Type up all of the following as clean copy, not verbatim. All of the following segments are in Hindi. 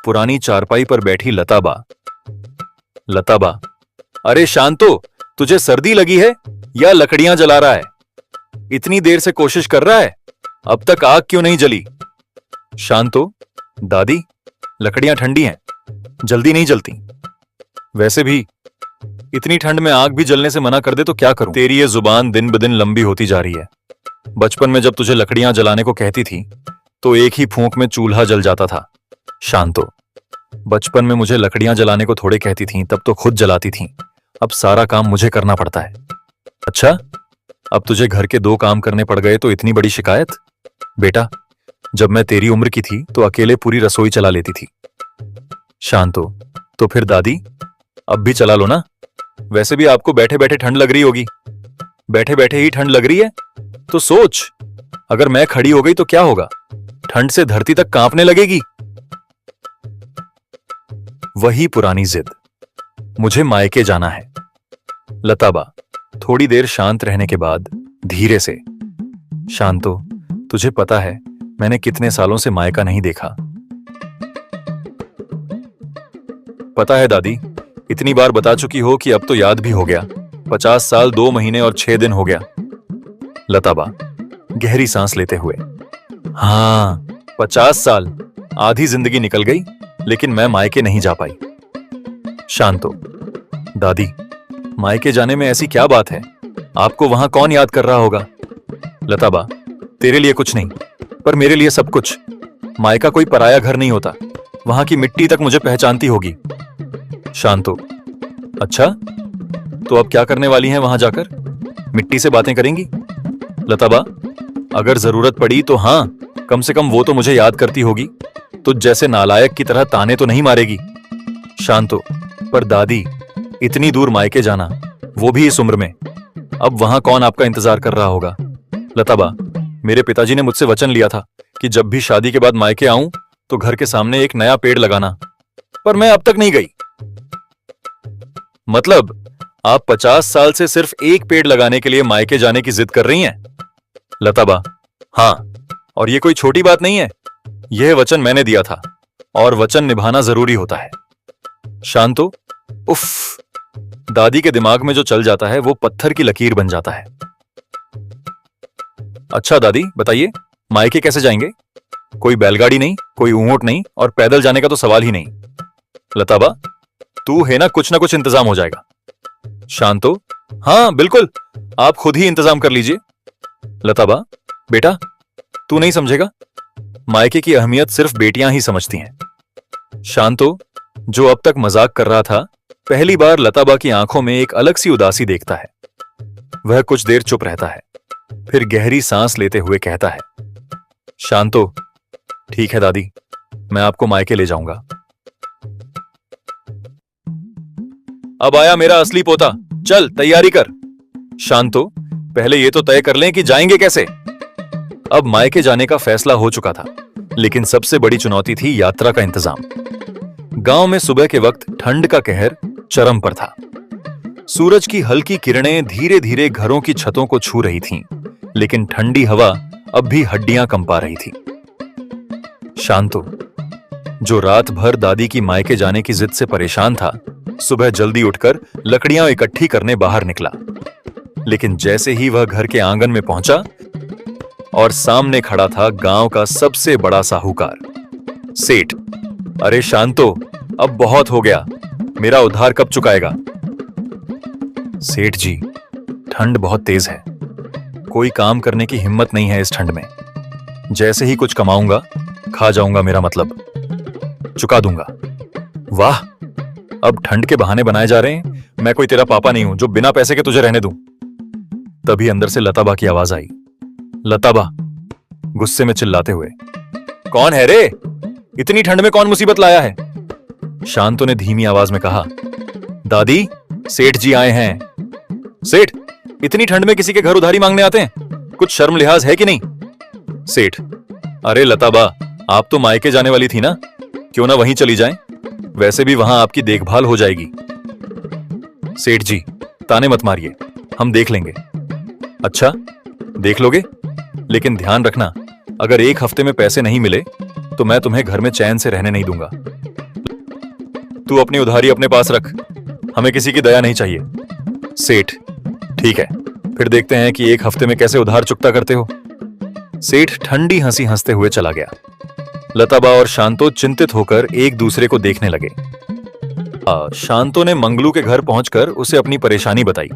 पुरानी चारपाई पर बैठी लताबा। लताबा, अरे शांतो, तुझे सर्दी लगी है या लकड़ियां जला रहा है? इतनी देर से कोशिश कर रहा है, अब तक आग क्यों नहीं जली? शांतो, दादी, लकड़ियां ठंडी हैं, जल्दी नहीं जलती। वैसे भी इतनी ठंड में आग भी जलने से मना कर दे तो क्या करूं? तेरी ये जुबान दिन ब दिन लंबी होती जा रही है। बचपन में जब तुझे लकड़ियां जलाने को कहती थी तो एक ही फूंक में चूल्हा जल जाता था। शांतो, बचपन में मुझे लकड़ियां जलाने को थोड़े कहती थीं, तब तो खुद जलाती थीं। अब सारा काम मुझे करना पड़ता है। अच्छा, अब तुझे घर के 2 काम करने पड़ गए तो इतनी बड़ी शिकायत? बेटा, जब मैं तेरी उम्र की थी तो अकेले पूरी रसोई चला लेती थी। शांतो, तो फिर दादी, अब भी चला लो ना। वैसे भी आपको बैठे बैठे ठंड लग रही होगी। बैठे बैठे ही ठंड लग रही है तो सोच, अगर मैं खड़ी हो गई तो क्या होगा? ठंड से धरती तक कांपने लगेगी। वही पुरानी जिद, मुझे मायके जाना है। लताबा थोड़ी देर शांत रहने के बाद धीरे से, शांतो, तुझे पता है मैंने कितने सालों से मायका नहीं देखा? पता है दादी, इतनी बार बता चुकी हो कि अब तो याद भी हो गया। 50 साल 2 महीने और 6 दिन हो गया। लताबा गहरी सांस लेते हुए, हाँ, 50 साल, आधी जिंदगी निकल गई, लेकिन मैं मायके नहीं जा पाई। शांतो, दादी, मायके जाने में ऐसी क्या बात है? आपको वहां कौन याद कर रहा होगा? लताबा, तेरे लिए कुछ नहीं, पर मेरे लिए सब कुछ। मायका कोई पराया घर नहीं होता, वहां की मिट्टी तक मुझे पहचानती होगी। शांतो, अच्छा, तो अब क्या करने वाली हैं वहां जाकर? मिट्टी से बातें करेंगी? लताबा, अगर जरूरत पड़ी तो हां, कम से कम वो तो मुझे याद करती होगी। तो जैसे नालायक की तरह ताने तो नहीं मारेगी। शांतो, पर दादी, इतनी दूर मायके जाना, वो भी इस उम्र में, अब वहां कौन आपका इंतजार कर रहा होगा? लताबा, मेरे पिताजी ने मुझसे वचन लिया था कि जब भी शादी के बाद मायके आऊं तो घर के सामने एक नया पेड़ लगाना, पर मैं अब तक नहीं गई। मतलब आप 50 साल से सिर्फ एक पेड़ लगाने के लिए मायके जाने की जिद कर रही हैं? लताबा, हां, और ये कोई छोटी बात नहीं है। यह वचन मैंने दिया था और वचन निभाना जरूरी होता है। शांतो, उफ, दादी के दिमाग में जो चल जाता है वो पत्थर की लकीर बन जाता है। अच्छा दादी, बताइए, मायके कैसे जाएंगे? कोई बैलगाड़ी नहीं, कोई ऊंट नहीं, और पैदल जाने का तो सवाल ही नहीं। लताबा, तू है ना कुछ इंतजाम हो जाएगा। शांतो, हां बिल्कुल, आप खुद ही इंतजाम कर लीजिए। लताबा, बेटा, तू नहीं समझेगा, मायके की अहमियत सिर्फ बेटियां ही समझती हैं। शांतो, जो अब तक मजाक कर रहा था, पहली बार लताबा की आंखों में एक अलग सी उदासी देखता है। वह कुछ देर चुप रहता है, फिर गहरी सांस लेते हुए कहता है, शांतो, ठीक है दादी, मैं आपको मायके ले जाऊंगा। अब आया मेरा असली पोता, चल तैयारी कर। शांतो, पहले ये तो तय कर लें कि जाएंगे कैसे। अब मायके जाने का फैसला हो चुका था, लेकिन सबसे बड़ी चुनौती थी यात्रा का इंतजाम। गांव में सुबह के वक्त ठंड का कहर चरम पर था। सूरज की हल्की किरणें धीरे धीरे घरों की छतों को छू रही थीं, लेकिन ठंडी हवा अब भी हड्डियां कंपा रही थी। शांतो, जो रात भर दादी की मायके जाने की जिद से परेशान था, सुबह जल्दी उठकर लकड़ियां इकट्ठी करने बाहर निकला। लेकिन जैसे ही वह घर के आंगन में पहुंचा और सामने खड़ा था गांव का सबसे बड़ा साहूकार, सेठ। अरे शांतो, अब बहुत हो गया, मेरा उधार कब चुकाएगा? सेठ जी, ठंड बहुत तेज है, कोई काम करने की हिम्मत नहीं है इस ठंड में। जैसे ही कुछ कमाऊंगा खा जाऊंगा, मेरा मतलब चुका दूंगा। वाह, अब ठंड के बहाने बनाए जा रहे हैं। मैं कोई तेरा पापा नहीं हूं जो बिना पैसे के तुझे रहने दूं। तभी अंदर से लताबा की आवाज आई। लताबा गुस्से में चिल्लाते हुए, कौन है रे? इतनी ठंड में कौन मुसीबत लाया है? शांतो ने धीमी आवाज में कहा, दादी, सेठ जी आए हैं। सेठ, इतनी ठंड में किसी के घर उधारी मांगने आते हैं? कुछ शर्म लिहाज है कि नहीं? सेठ, अरे लताबा, आप तो मायके जाने वाली थी ना, क्यों ना वहीं चली जाएं? वैसे भी वहां आपकी देखभाल हो जाएगी। सेठ जी, ताने मत मारिए, हम देख लेंगे। अच्छा, देख लोगे? लेकिन ध्यान रखना, अगर 1 हफ्ते में पैसे नहीं मिले तो मैं तुम्हें घर में चैन से रहने नहीं दूंगा। तू अपनी उधारी अपने पास रख, हमें किसी की दया नहीं चाहिए। सेठ, ठीक है, फिर देखते हैं कि एक हफ्ते में कैसे उधार चुकता करते हो। सेठ ठंडी हंसी हंसते हुए चला गया। लताबा और शांतो चिंतित होकर एक दूसरे को देखने लगे। शांतो ने मंगलू के घर पहुंचकर उसे अपनी परेशानी बताई।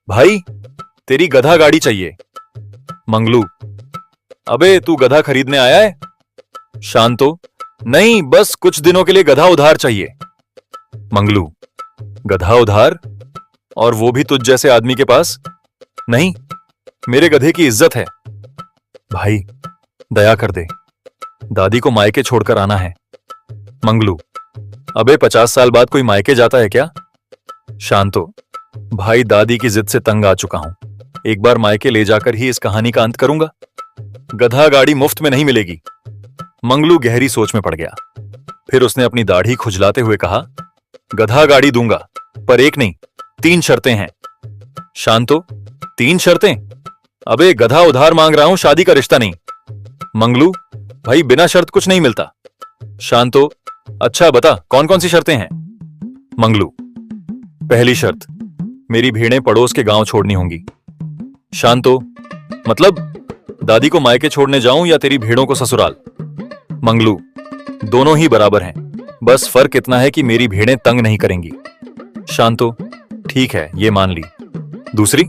भाई, तेरी गधा गाड़ी चाहिए। मंगलू, अबे तू गधा खरीदने आया है? शांतो, नहीं, बस कुछ दिनों के लिए गधा उधार चाहिए। मंगलू, गधा उधार? और वो भी तुझ जैसे आदमी के पास? नहीं, मेरे गधे की इज्जत है। भाई, दया कर दे, दादी को मायके छोड़कर आना है। मंगलू, अबे 50 साल बाद कोई मायके जाता है क्या? शांतो, भाई दादी की जिद से तंग आ चुका हूं, एक बार मायके ले जाकर ही इस कहानी का अंत करूंगा। गधा गाड़ी मुफ्त में नहीं मिलेगी। मंगलू गहरी सोच में पड़ गया। फिर उसने अपनी दाढ़ी खुजलाते हुए कहा, गधा गाड़ी दूंगा, पर एक नहीं, 3 शर्तें हैं। शांतो, 3 शर्तें? अबे गधा उधार मांग रहा हूं, शादी का रिश्ता नहीं। मंगलू, भाई बिना शर्त कुछ नहीं मिलता। शांतो, अच्छा बता कौन कौन सी शर्तें हैं? मंगलू, पहली शर्त, मेरी भेड़ें पड़ोस के गांव छोड़नी होंगी। शांतो, मतलब दादी को मायके छोड़ने जाऊं या तेरी भेड़ों को ससुराल? मंगलू, दोनों ही बराबर हैं, बस फर्क इतना है कि मेरी भेड़ें तंग नहीं करेंगी। शांतो, ठीक है, ये मान ली। दूसरी?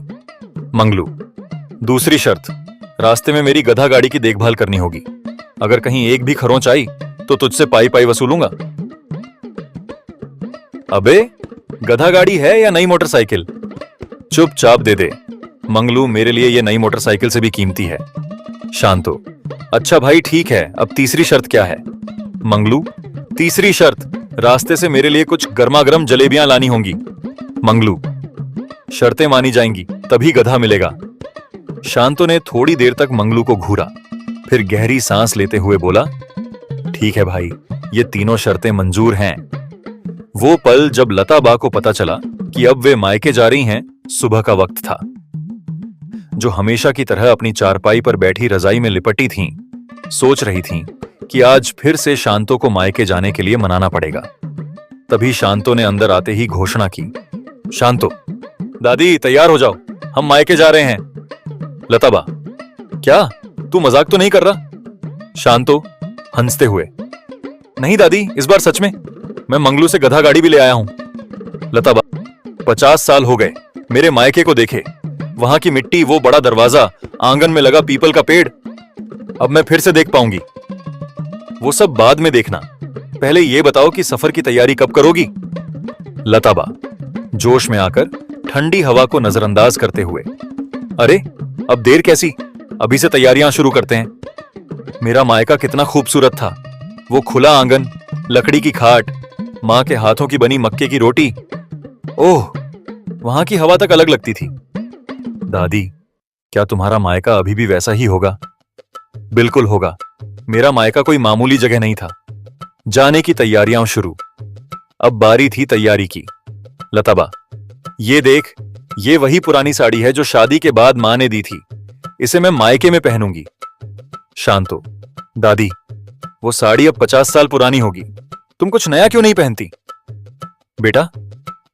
मंगलू, दूसरी शर्त, रास्ते में मेरी गधा गाड़ी की देखभाल करनी होगी, अगर कहीं एक भी खरोंच आई तो तुझसे पाई पाई वसूलूंगा। अबे गधा गाड़ी है या नई मोटरसाइकिल? चुपचाप दे दे। मंगलू, मेरे लिए यह नई मोटरसाइकिल से भी कीमती है। शांतो, अच्छा भाई ठीक है, अब तीसरी शर्त क्या है? मंगलू, तीसरी शर्त, रास्ते से मेरे लिए कुछ गर्मा गर्म जलेबियां लानी होंगी। मंगलू, शर्तें मानी जाएंगी, तभी गधा मिलेगा। शांतो ने थोड़ी देर तक मंगलू को घूरा, फिर गहरी सांस लेते हुए बोला, ठीक है भाई, ये तीनों शर्तें मंजूर हैं। वो पल जब लताबा को पता चला कि अब वे मायके जा रही हैं, सुबह का वक्त था। जो हमेशा की तरह अपनी चारपाई पर बैठी रजाई में लिपटी थीं, सोच रही थीं कि आज फिर से शांतो को मायके जाने के लिए मनाना पड़ेगा। तभी शांतो ने अंदर आते ही घोषणा की, शांतो, दादी तैयार हो जाओ, हम मायके जा रहे हैं। लताबा, क्या तू मजाक तो नहीं कर रहा? शांतो हंसते हुए, नहीं दादी, इस बार सच में, मैं मंगलू से गधा गाड़ी भी ले आया हूं। लताबा, 50 साल हो गए मेरे मायके को देखे, वहां की मिट्टी, वो बड़ा दरवाजा, आंगन में लगा पीपल का पेड़, अब मैं फिर से देख पाऊंगी? वो सब बाद में देखना, पहले ये बताओ कि सफर की तैयारी कब करोगी? लताबा जोश में आकर ठंडी हवा को नजरअंदाज करते हुए, अरे अब देर कैसी, अभी से तैयारियां शुरू करते हैं। मेरा मायका कितना खूबसूरत था, वो खुला आंगन, लकड़ी की खाट, मां के हाथों की बनी मक्के की रोटी, ओह, वहां की हवा तक अलग लगती थी। दादी, क्या तुम्हारा मायका अभी भी वैसा ही होगा? बिल्कुल होगा, मेरा मायका कोई मामूली जगह नहीं था। जाने की तैयारियां शुरू। अब बारी थी तैयारी की। लताबा, ये देख, ये वही पुरानी साड़ी है जो शादी के बाद मां ने दी थी, इसे मैं मायके में पहनूंगी। शांतो, दादी, वो साड़ी अब 50 साल पुरानी होगी, तुम कुछ नया क्यों नहीं पहनती? बेटा,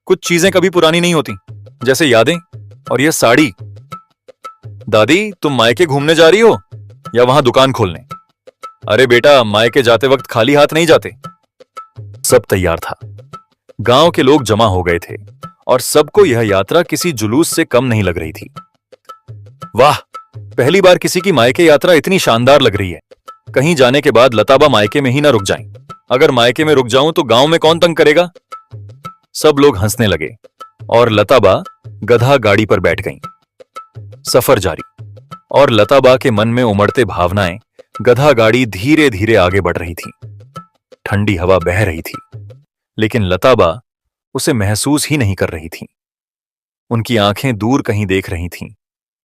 कुछ चीजें कभी पुरानी नहीं होती, जैसे यादें और यह साड़ी। दादी, तुम मायके घूमने जा रही हो या वहां दुकान खोलने? अरे बेटा, मायके जाते वक्त खाली हाथ नहीं जाते। सब तैयार था, गांव के लोग जमा हो गए थे और सबको यह यात्रा किसी जुलूस से कम नहीं लग रही थी। वाह, पहली बार किसी की मायके यात्रा इतनी शानदार लग रही है। कहीं जाने के बाद लताबा मायके में ही ना रुक जाएं। अगर मायके में रुक जाऊं तो गांव में कौन तंग करेगा? सब लोग हंसने लगे और लताबा गधा गाड़ी पर बैठ गईं। सफर जारी, और लताबा के मन में उमड़ते भावनाएं, गधा गाड़ी धीरे धीरे आगे बढ़ रही थी। ठंडी हवा बह रही थी, लेकिन लताबा उसे महसूस ही नहीं कर रही थी। उनकी आंखें दूर कहीं देख रही थीं,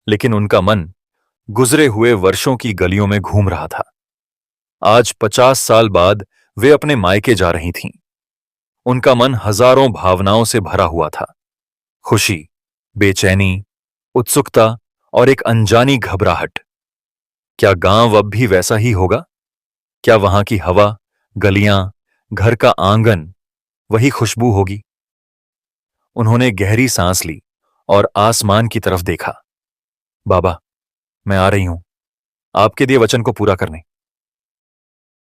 लेकिन उनका मन गुजरे हुए वर्षों की गलियों में घूम रहा था। आज 50 साल बाद वे अपने मायके जा रही थीं। उनका मन हजारों भावनाओं से भरा हुआ था। खुशी, बेचैनी, उत्सुकता और एक अनजानी घबराहट। क्या गांव अब भी वैसा ही होगा? क्या वहां की हवा, गलियां, घर का आंगन वही खुशबू होगी? उन्होंने गहरी सांस ली और आसमान की तरफ देखा। बाबा, मैं आ रही हूं, आपके दिए वचन को पूरा करने।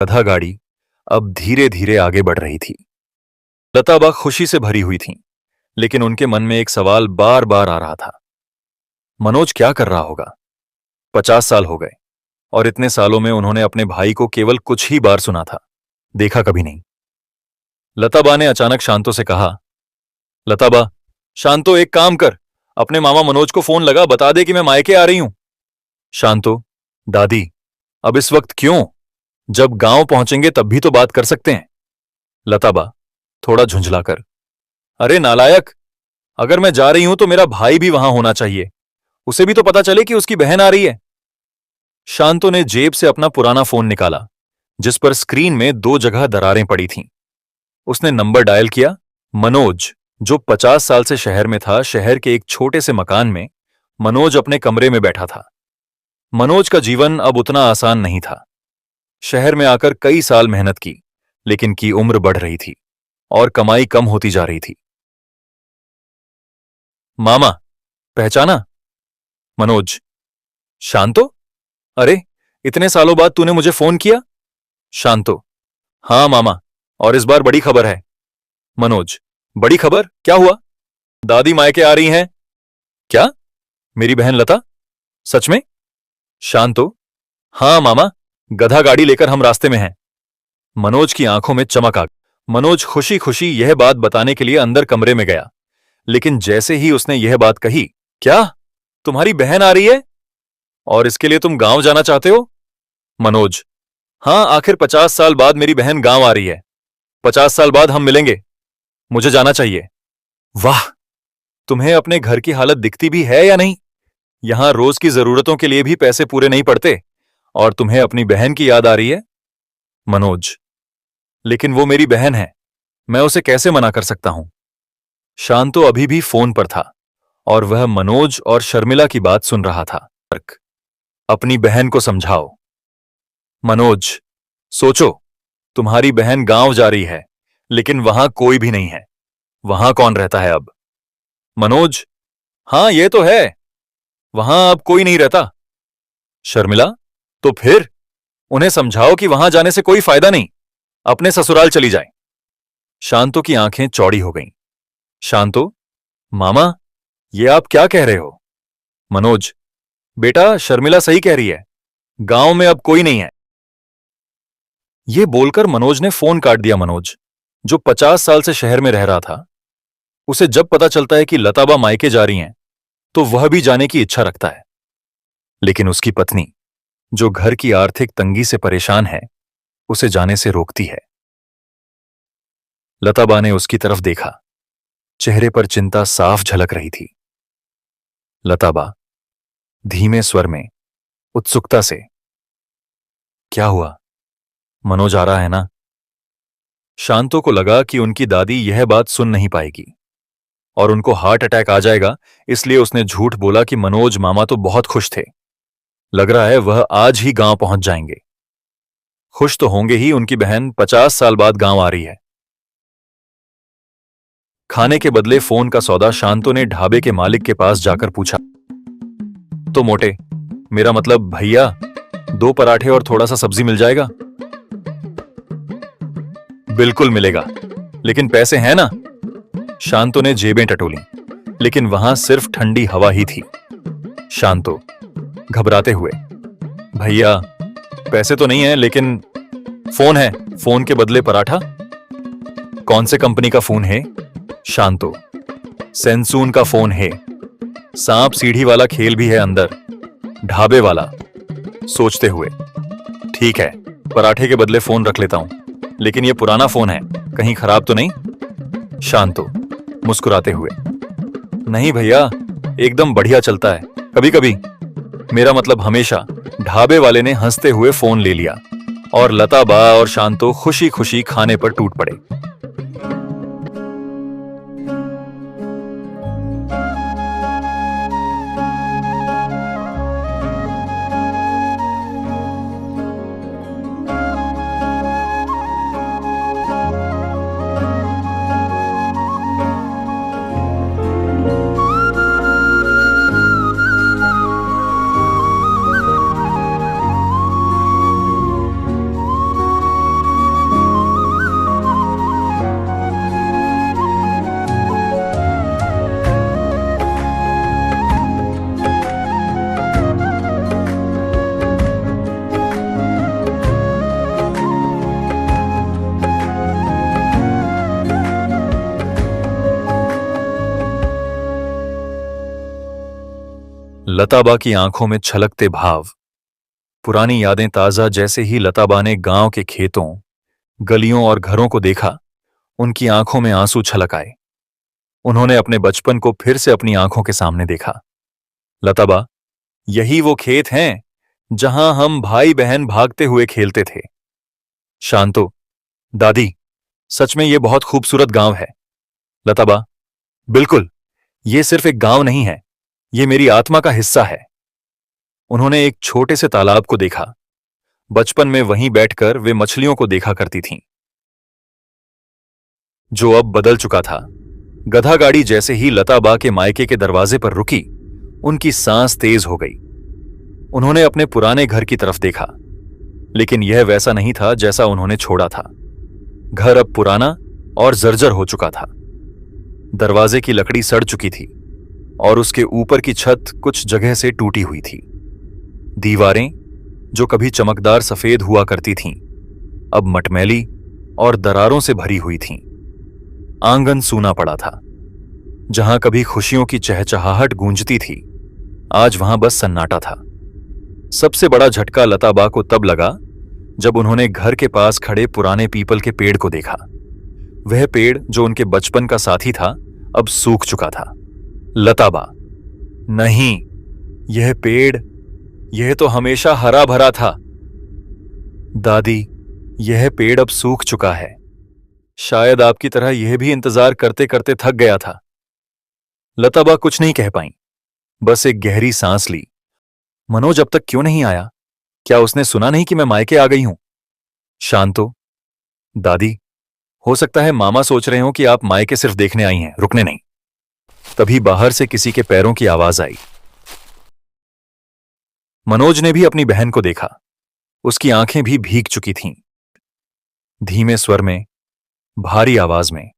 गधा गाड़ी अब धीरे धीरे आगे बढ़ रही थी। लताबा खुशी से भरी हुई थीं, लेकिन उनके मन में एक सवाल बार बार आ रहा था। मनोज क्या कर रहा होगा? 50 साल हो गए और इतने सालों में उन्होंने अपने भाई को केवल कुछ ही बार सुना था, देखा कभी नहीं। लताबा ने अचानक शांतो से कहा, लताबा, शांतो एक काम कर, अपने मामा मनोज को फोन लगा, बता दे कि मैं मायके आ रही हूं। शांतो, दादी, अब इस वक्त क्यों? जब गांव पहुंचेंगे तब भी तो बात कर सकते हैं। लताबा थोड़ा झुंझलाकर, अरे नालायक, अगर मैं जा रही हूं तो मेरा भाई भी वहां होना चाहिए, उसे भी तो पता चले कि उसकी बहन आ रही है। शांतो ने जेब से अपना पुराना फोन निकाला, जिस पर स्क्रीन में 2 जगह दरारें पड़ी थीं। उसने नंबर डायल किया। मनोज, जो 50 साल से शहर में था, शहर के एक छोटे से मकान में मनोज अपने कमरे में बैठा था। मनोज का जीवन अब उतना आसान नहीं था। शहर में आकर कई साल मेहनत की, लेकिन की उम्र बढ़ रही थी और कमाई कम होती जा रही थी। मामा, पहचाना? मनोज, शांतो? अरे, इतने सालों बाद तूने मुझे फोन किया? शांतो, हां मामा, और इस बार बड़ी खबर है। मनोज, बड़ी खबर? क्या हुआ? दादी मायके आ रही हैं। क्या? मेरी बहन लता? सच में? शांतो, हां मामा, गधा गाड़ी लेकर हम रास्ते में हैं। मनोज की आंखों में चमक आ गई। मनोज खुशी खुशी यह बात बताने के लिए अंदर कमरे में गया, लेकिन जैसे ही उसने यह बात कही, क्या तुम्हारी बहन आ रही है और इसके लिए तुम गांव जाना चाहते हो? मनोज, हां, आखिर 50 साल बाद मेरी बहन गांव आ रही है। 50 साल बाद हम मिलेंगे, मुझे जाना चाहिए। वाह, तुम्हें अपने घर की हालत दिखती भी है या नहीं? यहां रोज की जरूरतों के लिए भी पैसे पूरे नहीं पड़ते और तुम्हें अपनी बहन की याद आ रही है? मनोज, लेकिन वो मेरी बहन है, मैं उसे कैसे मना कर सकता हूं? शांतो अभी भी फोन पर था और वह मनोज और शर्मिला की बात सुन रहा था। अपनी बहन को समझाओ। मनोज, सोचो, तुम्हारी बहन गांव जा रही है, लेकिन वहां कोई भी नहीं है। वहां कौन रहता है अब? मनोज, हां ये तो है, वहां अब कोई नहीं रहता। शर्मिला, तो फिर उन्हें समझाओ कि वहां जाने से कोई फायदा नहीं, अपने ससुराल चली जाए। शांतो की आंखें चौड़ी हो गईं। शांतो, मामा, ये आप क्या कह रहे हो? मनोज, बेटा, शर्मिला सही कह रही है, गांव में अब कोई नहीं है। यह बोलकर मनोज ने फोन काट दिया। मनोज, जो 50 साल से शहर में रह रहा था, उसे जब पता चलता है कि लताबा मायके जा रही हैं, तो वह भी जाने की इच्छा रखता है। लेकिन उसकी पत्नी, जो घर की आर्थिक तंगी से परेशान है, उसे जाने से रोकती है। लताबा ने उसकी तरफ देखा, चेहरे पर चिंता साफ झलक रही थी। लताबा धीमे स्वर में, उत्सुकता से, क्या हुआ? मनोज आ रहा है ना? शांतो को लगा कि उनकी दादी यह बात सुन नहीं पाएगी और उनको हार्ट अटैक आ जाएगा, इसलिए उसने झूठ बोला कि मनोज मामा तो बहुत खुश थे। लग रहा है वह आज ही गांव पहुंच जाएंगे। खुश तो होंगे ही, उनकी बहन 50 साल बाद गांव आ रही है। खाने के बदले फोन का सौदा शांतो ने ढाबे के मालिक के पास जाकर पूछा। तो मोटे, मेरा मतलब भैया, 2 पराठे और थोड़ा सा सब्जी मिल जाएगा? बिल्कुल मिलेगा, लेकिन पैसे हैं ना? शांतो ने जेबें टटोली, लेकिन वहां सिर्फ ठंडी हवा ही थी। शांतो घबराते हुए, भैया, पैसे तो नहीं है, लेकिन फोन है, फोन के बदले पराठा। कौन से कंपनी का फोन है? शांतो, सेंसून का फोन है, सांप सीढ़ी वाला खेल भी है अंदर, ढाबे वाला। सोचते हुए, ठीक है, पराठे के बदले फोन रख लेता हूं, लेकिन यह पुराना फोन है, कहीं खराब तो नहीं? शांतो मुस्कुराते हुए, नहीं भैया, एकदम बढ़िया चलता है, कभी कभी, मेरा मतलब हमेशा। ढाबे वाले ने हंसते हुए फोन ले लिया और लताबा और शांतो खुशी खुशी खाने पर टूट पड़े। लताबा की आंखों में छलकते भाव। पुरानी यादें ताजा जैसे ही लताबा ने गांव के खेतों, गलियों और घरों को देखा, उनकी आंखों में आंसू छलक आए। उन्होंने अपने बचपन को फिर से अपनी आंखों के सामने देखा। लताबा, यही वो खेत हैं जहां हम भाई बहन भागते हुए खेलते थे। शांतो, दादी, सच में ये बहुत खूबसूरत गांव है। लताबा, बिल्कुल, ये सिर्फ एक गांव नहीं है, ये मेरी आत्मा का हिस्सा है। उन्होंने एक छोटे से तालाब को देखा। बचपन में वहीं बैठकर वे मछलियों को देखा करती थीं, जो अब बदल चुका था। गधा गाड़ी जैसे ही लताबा के मायके के दरवाजे पर रुकी, उनकी सांस तेज हो गई। उन्होंने अपने पुराने घर की तरफ देखा, लेकिन यह वैसा नहीं था जैसा उन्होंने छोड़ा था। घर अब पुराना और जर्जर हो चुका था। दरवाजे की लकड़ी सड़ चुकी थी और उसके ऊपर की छत कुछ जगह से टूटी हुई थी। दीवारें, जो कभी चमकदार सफेद हुआ करती थीं, अब मटमैली और दरारों से भरी हुई थीं। आंगन सूना पड़ा था। जहां कभी खुशियों की चहचहाहट गूंजती थी, आज वहां बस सन्नाटा था। सबसे बड़ा झटका लताबा को तब लगा जब उन्होंने घर के पास खड़े पुराने पीपल के पेड़ को देखा। वह पेड़ जो उनके बचपन का साथी था, अब सूख चुका था। लताबा, नहीं, यह पेड़, यह तो हमेशा हरा भरा था। दादी, यह पेड़ अब सूख चुका है। शायद आपकी तरह यह भी इंतजार करते करते थक गया था। लताबा कुछ नहीं कह पाई, बस एक गहरी सांस ली। मनोज अब तक क्यों नहीं आया? क्या उसने सुना नहीं कि मैं मायके आ गई हूं? शांतो, दादी, हो सकता है मामा सोच रहे हो कि आप मायके सिर्फ देखने आई हैं, रुकने नहीं। तभी बाहर से किसी के पैरों की आवाज आई। मनोज ने भी अपनी बहन को देखा। उसकी आंखें भी भीग चुकी थीं। धीमे स्वर में, भारी आवाज में,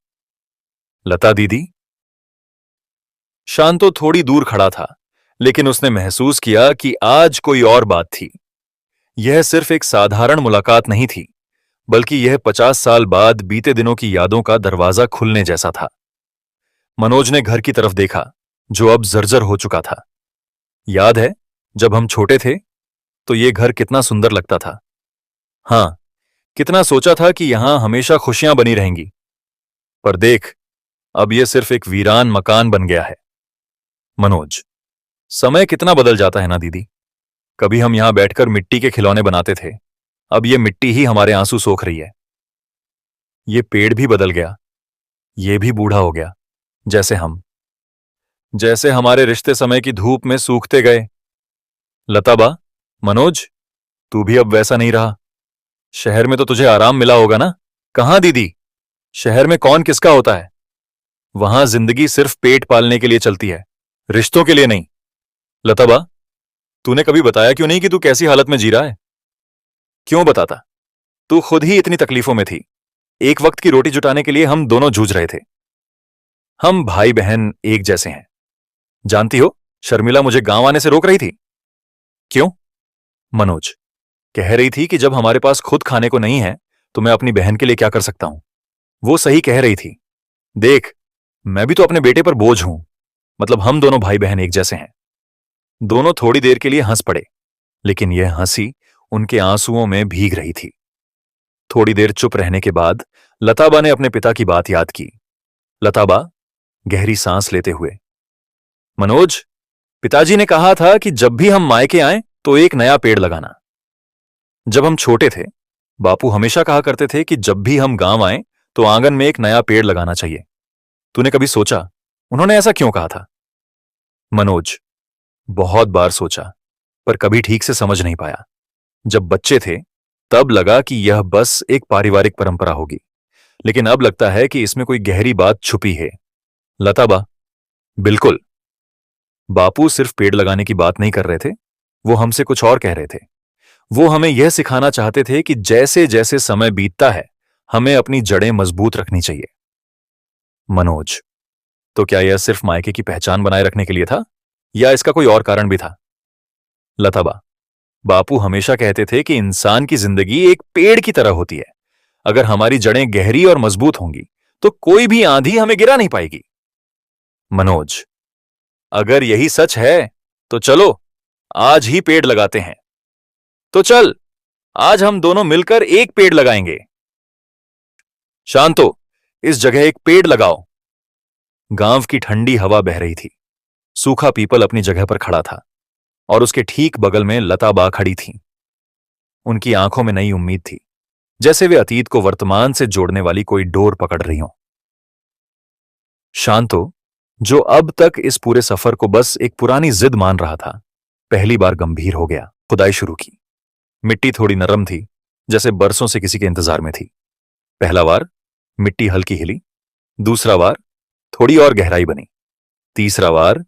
लता दीदी। शांतो थोड़ी दूर खड़ा था, लेकिन उसने महसूस किया कि आज कोई और बात थी। यह सिर्फ एक साधारण मुलाकात नहीं थी, बल्कि यह 50 साल बाद बीते दिनों की यादों का दरवाजा खुलने जैसा था। मनोज ने घर की तरफ देखा, जो अब जर्जर हो चुका था। याद है, जब हम छोटे थे तो यह घर कितना सुंदर लगता था। हां, कितना सोचा था कि यहां हमेशा खुशियां बनी रहेंगी। पर देख, अब यह सिर्फ एक वीरान मकान बन गया है। मनोज, समय कितना बदल जाता है ना दीदी। कभी हम यहां बैठकर मिट्टी के खिलौने बनाते थे, अब यह मिट्टी ही हमारे आंसू सोख रही है। यह पेड़ भी बदल गया, यह भी बूढ़ा हो गया, जैसे हमारे रिश्ते समय की धूप में सूखते गए। लताबा, मनोज, तू भी अब वैसा नहीं रहा। शहर में तो तुझे आराम मिला होगा ना? कहां दीदी, शहर में कौन किसका होता है? वहां जिंदगी सिर्फ पेट पालने के लिए चलती है, रिश्तों के लिए नहीं। लताबा, तूने कभी बताया क्यों नहीं कि तू कैसी हालत में जी रहा है? क्यों बताता? तू खुद ही इतनी तकलीफों में थी। एक वक्त की रोटी जुटाने के लिए हम दोनों जूझ रहे थे। हम भाई बहन एक जैसे हैं। जानती हो, शर्मिला मुझे गांव आने से रोक रही थी। क्यों? मनोज, कह रही थी कि जब हमारे पास खुद खाने को नहीं है तो मैं अपनी बहन के लिए क्या कर सकता हूं। वो सही कह रही थी। देख, मैं भी तो अपने बेटे पर बोझ हूं। मतलब हम दोनों भाई बहन एक जैसे हैं। दोनों थोड़ी देर के लिए हंस पड़े, लेकिन यह हंसी उनके आंसुओं में भीग रही थी। थोड़ी देर चुप रहने के बाद लताबा ने अपने पिता की बात याद की। लताबा, गहरी सांस लेते हुए, मनोज, पिताजी ने कहा था कि जब भी हम मायके आएं तो एक नया पेड़ लगाना। जब हम छोटे थे, बापू हमेशा कहा करते थे कि जब भी हम गांव आएं तो आंगन में एक नया पेड़ लगाना चाहिए। तूने कभी सोचा उन्होंने ऐसा क्यों कहा था? मनोज, बहुत बार सोचा, पर कभी ठीक से समझ नहीं पाया। जब बच्चे थे तब लगा कि यह बस एक पारिवारिक परंपरा होगी, लेकिन अब लगता है कि इसमें कोई गहरी बात छुपी है। लताबा, बिल्कुल, बापू सिर्फ पेड़ लगाने की बात नहीं कर रहे थे, वो हमसे कुछ और कह रहे थे। वो हमें यह सिखाना चाहते थे कि जैसे जैसे समय बीतता है, हमें अपनी जड़ें मजबूत रखनी चाहिए। मनोज, तो क्या यह सिर्फ मायके की पहचान बनाए रखने के लिए था, या इसका कोई और कारण भी था? लताबा, बापू हमेशा कहते थे कि इंसान की जिंदगी एक पेड़ की तरह होती है। अगर हमारी जड़ें गहरी और मजबूत होंगी तो कोई भी आंधी हमें गिरा नहीं पाएगी। मनोज, अगर यही सच है तो चलो आज ही पेड़ लगाते हैं। तो चल, आज हम दोनों मिलकर एक पेड़ लगाएंगे। शांतो, इस जगह एक पेड़ लगाओ। गांव की ठंडी हवा बह रही थी। सूखा पीपल अपनी जगह पर खड़ा था और उसके ठीक बगल में लता बा खड़ी थी। उनकी आंखों में नई उम्मीद थी, जैसे वे अतीत को वर्तमान से जोड़ने वाली कोई डोर पकड़ रही हों। शांतो, जो अब तक इस पूरे सफर को बस एक पुरानी जिद मान रहा था, पहली बार गंभीर हो गया। खुदाई शुरू की। मिट्टी थोड़ी नरम थी, जैसे बरसों से किसी के इंतजार में थी। पहला बार मिट्टी हल्की हिली, दूसरा बार थोड़ी और गहराई बनी, तीसरा बार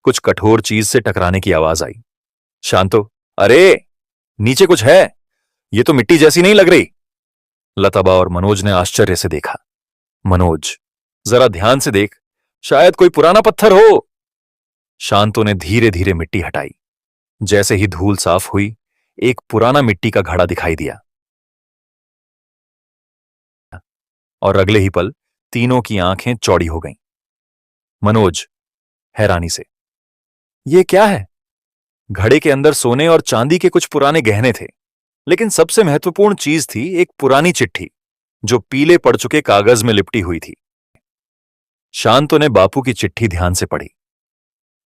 कुछ कठोर चीज से टकराने की आवाज आई। शांतो, अरे नीचे कुछ है, ये तो मिट्टी जैसी नहीं लग रही। लताबा और मनोज ने आश्चर्य से देखा। मनोज, जरा ध्यान से देख, शायद कोई पुराना पत्थर हो। शांतो ने धीरे धीरे मिट्टी हटाई। जैसे ही धूल साफ हुई, एक पुराना मिट्टी का घड़ा दिखाई दिया और अगले ही पल तीनों की आंखें चौड़ी हो गईं। मनोज हैरानी से, यह क्या है? घड़े के अंदर सोने और चांदी के कुछ पुराने गहने थे, लेकिन सबसे महत्वपूर्ण चीज थी एक पुरानी चिट्ठी जो पीले पड़ चुके कागज में लिपटी हुई थी। शांतो ने बापू की चिट्ठी ध्यान से पढ़ी।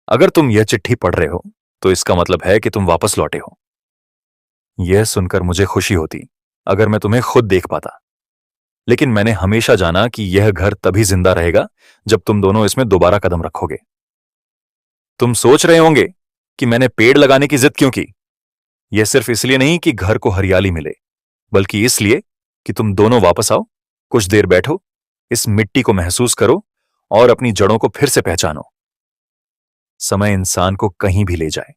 अगर तुम यह चिट्ठी पढ़ रहे हो तो इसका मतलब है कि तुम वापस लौटे हो। यह सुनकर मुझे खुशी होती अगर मैं तुम्हें खुद देख पाता, लेकिन मैंने हमेशा जाना कि यह घर तभी जिंदा रहेगा जब तुम दोनों इसमें दोबारा कदम रखोगे। तुम सोच रहे होंगे कि मैंने पेड़ लगाने की जिद क्यों की। यह सिर्फ इसलिए नहीं कि घर को हरियाली मिले, बल्कि इसलिए कि तुम दोनों वापस आओ, कुछ देर बैठो, इस मिट्टी को महसूस करो और अपनी जड़ों को फिर से पहचानो। समय इंसान को कहीं भी ले जाए,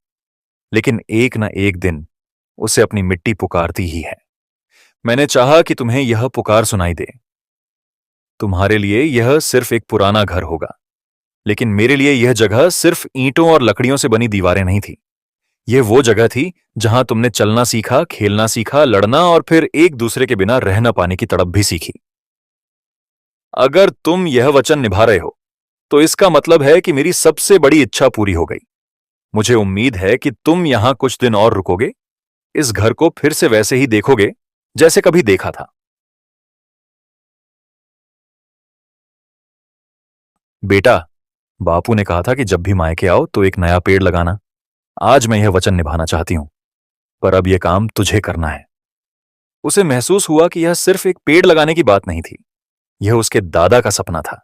लेकिन एक ना एक दिन उसे अपनी मिट्टी पुकारती ही है। मैंने चाहा कि तुम्हें यह पुकार सुनाई दे। तुम्हारे लिए यह सिर्फ एक पुराना घर होगा, लेकिन मेरे लिए यह जगह सिर्फ ईंटों और लकड़ियों से बनी दीवारें नहीं थी। यह वो जगह थी जहां तुमने चलना सीखा, खेलना सीखा, लड़ना और फिर एक दूसरे के बिना रह न पाने की तड़प भी सीखी। अगर तुम यह वचन निभा रहे हो तो इसका मतलब है कि मेरी सबसे बड़ी इच्छा पूरी हो गई। मुझे उम्मीद है कि तुम यहां कुछ दिन और रुकोगे, इस घर को फिर से वैसे ही देखोगे जैसे कभी देखा था। बेटा, बापू ने कहा था कि जब भी मायके आओ तो एक नया पेड़ लगाना। आज मैं यह वचन निभाना चाहती हूं, पर अब यह काम तुझे करना है। उसे महसूस हुआ कि यह सिर्फ एक पेड़ लगाने की बात नहीं थी, यह उसके दादा का सपना था।